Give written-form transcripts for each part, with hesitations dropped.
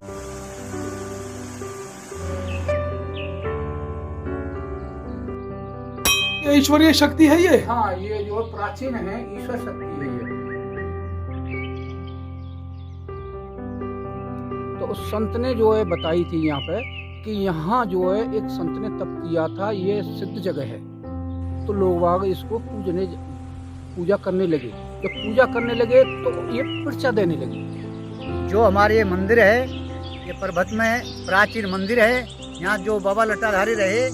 ये ईश्वरीय शक्ति है ये? हाँ, ये जो प्राचीन है ईश्वर शक्ति है ये। तो उस संत ने जो है बताई थी यहाँ पे कि यहाँ जो है एक संत ने तप किया था, ये सिद्ध जगह है। तो लोग बाग इसको पूजा करने लगे। जब पूजा करने लगे तो ये पर्चा देने लगे। जो हमारे ये मंदिर है, ये पर्वत में प्राचीन मंदिर है। यहाँ जो बाबा लटाधारी रहे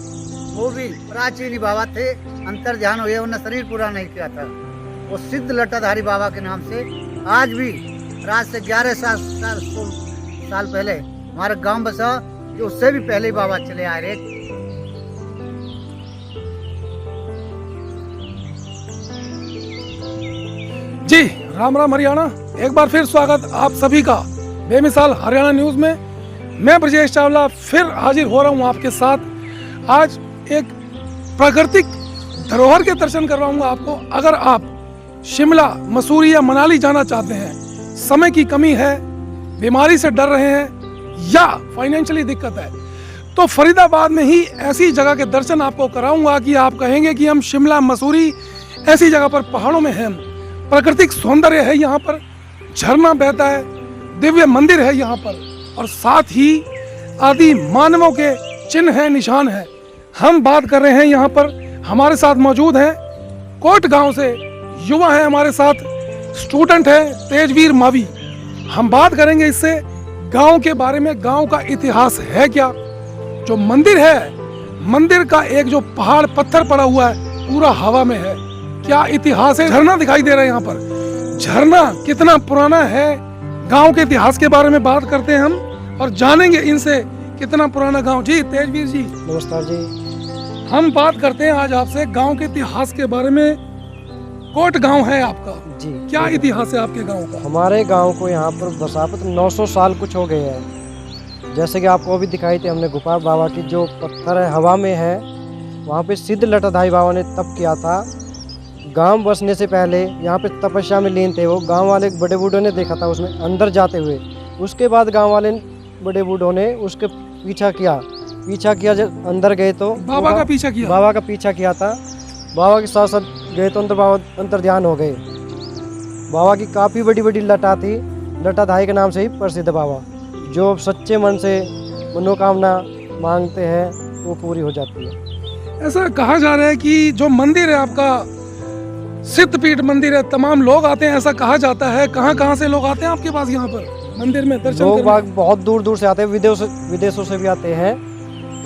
वो भी प्राचीन ही बाबा थे। अंतर ध्यान हुए, उन्होंने शरीर पूरा नहीं किया था। वो सिद्ध लटाधारी बाबा के नाम से आज भी रात से 11 साल पहले हमारा गांव बसा, जो उससे भी पहले ही बाबा चले आ रहे। जी राम राम हरियाणा। एक बार फिर स्वागत आप सभी का बेमिसाल हरियाणा न्यूज में। मैं ब्रजेश चावला फिर हाजिर हो रहा हूँ आपके साथ। आज एक प्राकृतिक धरोहर के दर्शन करवाऊंगा आपको। अगर आप शिमला, मसूरी या मनाली जाना चाहते हैं, समय की कमी है, बीमारी से डर रहे हैं या फाइनेंशियली दिक्कत है, तो फरीदाबाद में ही ऐसी जगह के दर्शन आपको कराऊंगा कि आप कहेंगे कि हम शिमला, मसूरी ऐसी जगह पर पहाड़ों में हैं। प्राकृतिक सौंदर्य है यहाँ पर, झरना बहता है, दिव्य मंदिर है यहाँ पर, और साथ ही आदि मानवों के चिन्ह है, निशान है। हम बात कर रहे हैं यहाँ पर, हमारे साथ मौजूद हैं कोट गांव से युवा है, हमारे साथ स्टूडेंट है तेजवीर मावी। हम बात करेंगे इससे गांव के बारे में, गांव का इतिहास है क्या, जो मंदिर है, मंदिर का एक जो पहाड़ पत्थर पड़ा हुआ है पूरा हवा में है, क्या इतिहास है। झरना दिखाई दे रहा है यहाँ पर, झरना कितना पुराना है, गांव के इतिहास के बारे में बात करते हैं हम और जानेंगे इनसे कितना पुराना गांव। जी तेजवीर जी नमस्कार जी। हम बात करते हैं आज आपसे गांव के इतिहास के बारे में। कोट गांव है आपका जी, क्या इतिहास है आपके गांव का? हमारे गांव को यहाँ पर बसापत 900 साल कुछ हो गए हैं। जैसे कि आपको अभी दिखाई थी हमने गुफा बाबा की, जो पत्थर है हवा में है, वहाँ पे सिद्ध लटाधारी बाबा ने तप किया था। गांव बसने से पहले यहाँ पे तपस्या में लीन थे वो। गांव वाले बड़े बूढ़ों ने देखा था उसमें अंदर जाते हुए। उसके बाद गांव वाले बड़े बूढ़ों ने उसके पीछा किया जब अंदर गए तो बाबा का पीछा किया। बाबा का पीछा किया था। बाबा के साथ साथ गए तो अंदर बाबा अंतर ध्यान हो गए। बाबा की काफ़ी बड़ी बड़ी लटा थी, लटाधारी के नाम से ही प्रसिद्ध बाबा। जो सच्चे मन से मनोकामना मांगते हैं वो पूरी हो जाती है। ऐसा कहा जा रहा है कि जो मंदिर है आपका सिद्धपीठ मंदिर है, तमाम लोग आते हैं, ऐसा कहा जाता है। कहाँ से लोग आते हैं आपके पास यहाँ पर मंदिर में दर्शन लोग करने? बाग बहुत दूर दूर से आते हैं, विदेशों से भी आते हैं,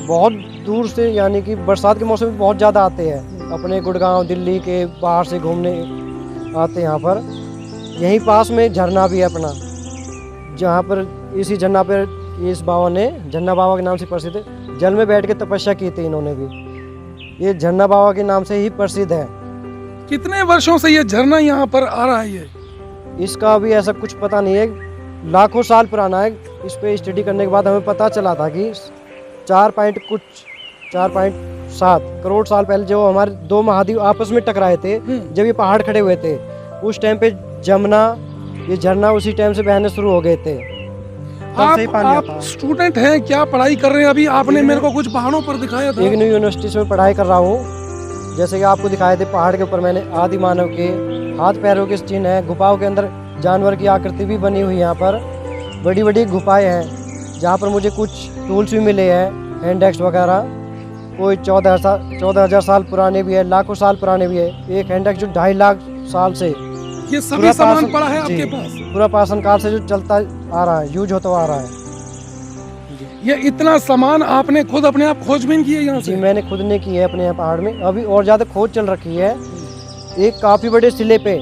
बहुत दूर से, यानी कि बरसात के मौसम में बहुत ज़्यादा आते हैं। अपने गुड़गांव, दिल्ली के बाहर से घूमने आते हैं यहाँ पर। यहीं पास में झरना भी है अपना, जहाँ पर इसी झरना पर इस बाबा ने, झरना बाबा के नाम से प्रसिद्ध है, जल में बैठ के तपस्या की थी इन्होंने भी। ये झरना बाबा के नाम से ही प्रसिद्ध है। कितने वर्षों से ये झरना यहाँ पर आ रहा है? ये इसका अभी ऐसा कुछ पता नहीं है, लाखों साल पुराना है। इस पे स्टडी करने के बाद हमें पता चला था कि 4.7 करोड़ साल पहले जो हमारे दो महाद्वीप आपस में टकराए थे, जब ये पहाड़ खड़े हुए थे, उस टाइम पे जमुना, ये झरना उसी टाइम से बहने शुरू हो गए थे। तब से ही पानी आता आप स्टूडेंट हैं, क्या पढ़ाई कर रहे हैं अभी? आपने मेरे को कुछ पहाड़ों पर दिखाया था। इग्नू यूनिवर्सिटी में पढ़ाई कर रहा हूँ। जैसे कि आपको दिखाए थे पहाड़ के ऊपर मैंने आदि मानव के हाथ पैरों के चिन्ह है। गुफाओं के अंदर जानवर की आकृति भी बनी हुई है। यहाँ पर बड़ी बड़ी गुफाएं हैं जहाँ पर मुझे कुछ टूल्स भी मिले हैं, हैंड एक्स वगैरह। कोई 14,000 साल पुराने भी है, लाखों साल पुराने भी है। एक हैंड एक्स जो 2.5 लाख साल से ये सभी सामान पड़ा है आपके पास? पूरा पाषाण काल से जो चलता आ रहा है, यूज होता आ रहा है। ये इतना सामान आपने खुद अपने आप खोजबीन की है यहाँ से? जी, मैंने खुद ने की है अपने यहाँ पहाड़ में। अभी और ज़्यादा खोज चल रखी है। एक काफ़ी बड़े सिले पे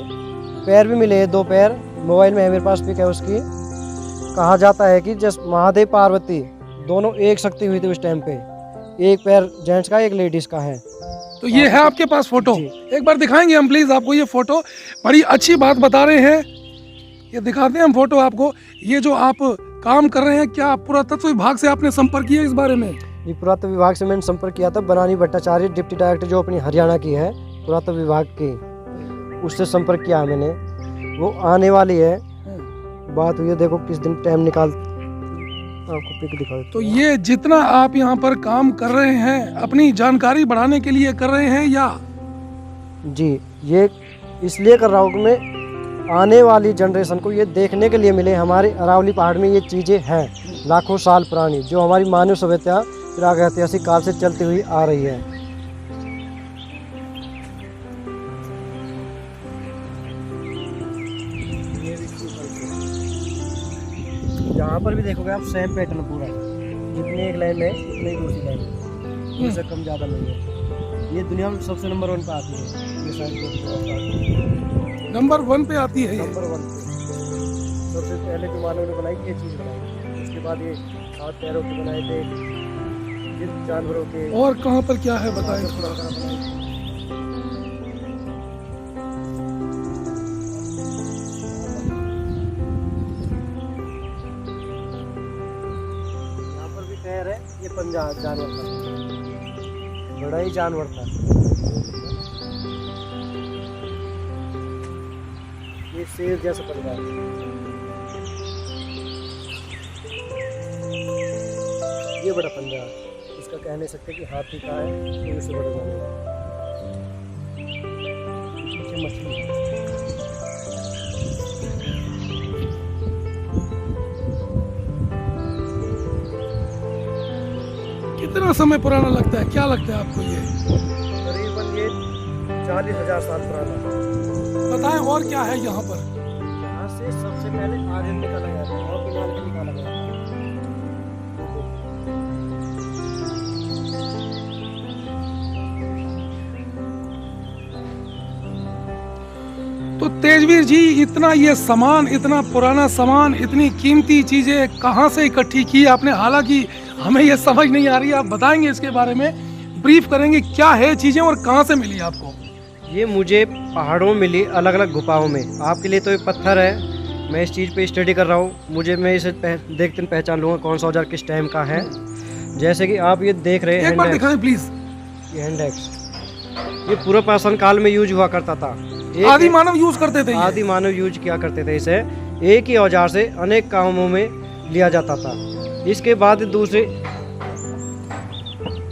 पैर भी मिले हैं, 2 पैर। मोबाइल में है मेरे पास पिक है उसकी। कहा जाता है कि जस महादेव पार्वती दोनों एक शक्ति हुई थी उस टाइम पे। एक पैर जेंट्स का, एक लेडीज का है। तो ये है आपके पास फोटो? एक बार दिखाएंगे हम प्लीज आपको ये फोटो। बड़ी अच्छी बात बता रहे हैं, ये दिखाते हैं हम फोटो आपको। ये जो आप काम कर रहे हैं, क्या पुरातत्व विभाग से आपने संपर्क किया इस बारे में? ये पुरातत्व विभाग से मैंने संपर्क किया था। बनानी भट्टाचार्य डिप्टी डायरेक्टर जो अपनी हरियाणा की है पुरातत्व विभाग की, उससे संपर्क किया है मैंने। वो आने वाली है, बात हुई है, देखो किस दिन टाइम निकाल आपको पिक दिखा देता तो हूँ। ये जितना आप यहाँ पर काम कर रहे हैं अपनी जानकारी बढ़ाने के लिए कर रहे हैं या जी, ये इसलिए कर रहा हूँ कि मैं आने वाली जनरेशन को ये देखने के लिए मिले हमारे अरावली पहाड़ में ये चीज़ें हैं लाखों साल पुरानी, जो हमारी मानव सभ्यता प्रागैतिहासिक काल से चलती हुई आ रही है। यहाँ पर भी देखोगे आप सेम पैटर्न पूरा, जितनी एक लाइन है उतनी ही दूसरी लाइन है, इससे कम ज़्यादा नहीं है। ये दुनिया में सबसे नंबर 1 पे आती है, ये साइड नंबर 1 पे आती है ये? नंबर 1 पे सबसे पहले जो मानव ने बनाई ये चीज़ बनाई, उसके बाद ये हाथ पैरों के बनाए थे, ये जानवरों के। और कहाँ पर क्या है बताएं थोड़ा। यहाँ पर भी पैर है, ये पंजा जानवर था, बड़ा ही जानवर था। ये शेर जैसा पंजा है। ये बड़ा पंजा है, इसका कह नहीं सकते कि हाथी का है, तो इससे बड़ा जानवर है। मछली है। कितना समय पुराना लगता है, क्या लगता है आपको ये? करीबन ये 40,000 साल पुराना। बताएं और क्या है यहाँ पर? यहाँ से सबसे पहले आर्यन निकाला गया था और पिनाल के निकाला गया था। तो तेजवीर जी, इतना ये सामान, इतना पुराना सामान, इतनी कीमती चीजें कहाँ से इकट्ठी की आपने? हालांकि हमें ये समझ नहीं आ रही, आप बताएंगे इसके बारे में, ब्रीफ करेंगे क्या है चीजें और कहाँ से मिली आपको? ये मुझे पहाड़ों में मिली, अलग अलग गुफाओं में। आपके लिए तो ये पत्थर है, मैं इस चीज़ पे स्टडी कर रहा हूँ, मैं इसे देखते पहचान लूँगा कौन सा औजार किस टाइम का है। जैसे कि आप ये देख रहे हैं, एक बार दिखाएं प्लीज। ये हैंड एक्स, ये पूरा प्राचीन काल में यूज हुआ करता था। आदि मानव यूज करते थे ये? आदि मानव यूज किया करते थे इसे। एक ही औजार से अनेक कामों में लिया जाता था। इसके बाद दूसरे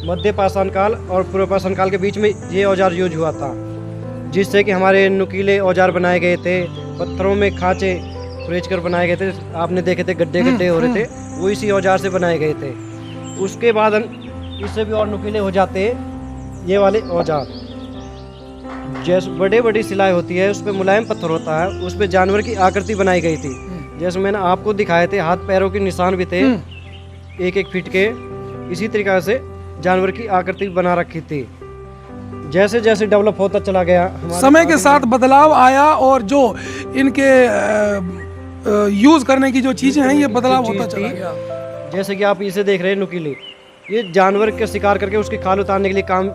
मध्य पाषाण काल और पूर्व पाषाण काल के बीच में ये औजार यूज हुआ था, जिससे कि हमारे नुकीले औजार बनाए गए थे। पत्थरों में खांचे खुरेच कर बनाए गए थे, आपने देखे थे गड्ढे गड्ढे हो रहे थे, वो इसी औजार से बनाए गए थे। उसके बाद इससे भी और नुकीले हो जाते ये वाले औजार। जैसे बड़े बड़ी सिलाई होती है, उस पर मुलायम पत्थर होता है, उस पर जानवर की आकृति बनाई गई थी। जैसे मैंने आपको दिखाए थे, हाथ पैरों के निशान भी थे 1-1 फीट के। इसी तरीके से जानवर की आकृति बना रखी थी। जैसे जैसे डेवलप होता चला गया, समय के साथ बदलाव आया और जो इनके यूज करने की जो चीजें हैं ये बदलाव होता चला गया। जैसे कि आप इसे देख रहे हैं नुकीली, ये जानवर के शिकार करके उसकी खाल उतारने के लिए काम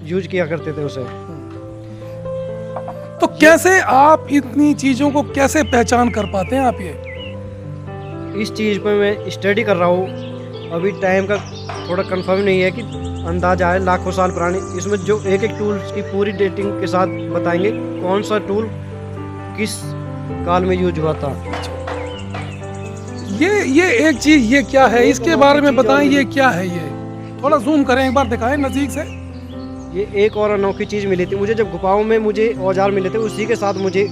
यूज किया करते थे उसे। तो कैसे आप इतनी चीजों को कैसे पहचान कर पाते हैं आप? ये इस चीज़ पे मैं स्टडी कर रहा हूँ, अभी टाइम का थोड़ा कंफर्म नहीं है कि अंदाजा है, लाखों साल पुरानी। इसमें जो एक टूल्स की पूरी डेटिंग के साथ बताएंगे कौन सा टूल किस काल में यूज हुआ था। ये एक चीज, ये क्या है, इसके बारे में बताएं, ये क्या है? ये थोड़ा जूम करें, एक बार दिखाएं नजदीक से। ये एक और अनोखी चीज़ मिली थी मुझे, जब गुफाओं में मुझे औजार मिले थे, उसी के साथ मुझे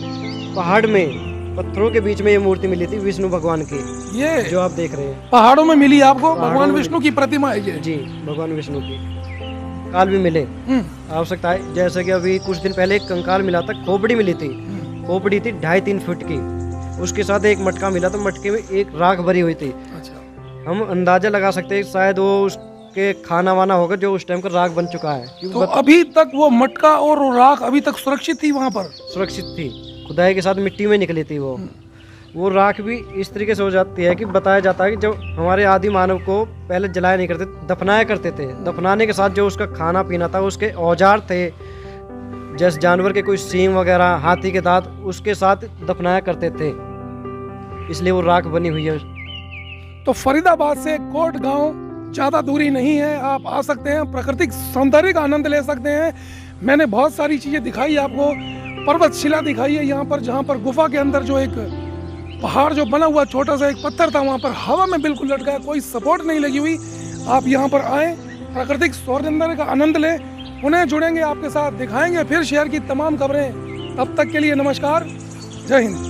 पहाड़ में पत्थरों के बीच में ये मूर्ति मिली थी विष्णु भगवान की, ये जो आप देख रहे हैं। पहाड़ों में मिली आपको? भगवान विष्णु की प्रतिमा है ये? जी, भगवान विष्णु की काल भी मिले आवश्यकता है। जैसे कि अभी कुछ दिन पहले एक कंकाल मिला था, खोपड़ी मिली थी, खोपड़ी थी 2.5-3 फुट की। उसके साथ एक मटका मिला था, मटके में एक राख भरी हुई थी। अच्छा। हम अंदाजा लगा सकते हैं शायद वो उसके खाना वाना होगा जो उस टाइम का राख बन चुका है। तो अभी तक वो मटका और वो राख अभी तक सुरक्षित थी वहाँ पर? सुरक्षित थी, खुदाई के साथ मिट्टी में निकली थी वो राख भी इस तरीके से हो जाती है कि बताया जाता है कि जब हमारे आदि मानव को पहले जलाया नहीं करते, दफनाया करते थे। दफनाने के साथ जो उसका खाना पीना था, उसके औजार थे, जैसे जानवर के कोई सींग वगैरह, हाथी के दांत, उसके साथ दफनाया करते थे, इसलिए वो राख बनी हुई है। तो फरीदाबाद से कोट गांव ज़्यादा दूरी नहीं है, आप आ सकते हैं, प्राकृतिक सौंदर्य का आनंद ले सकते हैं। मैंने बहुत सारी चीज़ें दिखाई आपको, पर्वत शिला दिखाई है यहाँ पर, जहाँ पर गुफा के अंदर जो एक पहाड़ जो बना हुआ छोटा सा एक पत्थर था वहाँ पर हवा में बिल्कुल लटका है, कोई सपोर्ट नहीं लगी हुई। आप यहाँ पर आएँ, प्राकृतिक सौंदर्य का आनंद लें। उन्हें जुड़ेंगे आपके साथ, दिखाएंगे फिर शहर की तमाम खबरें। तब तक के लिए नमस्कार, जय हिंद।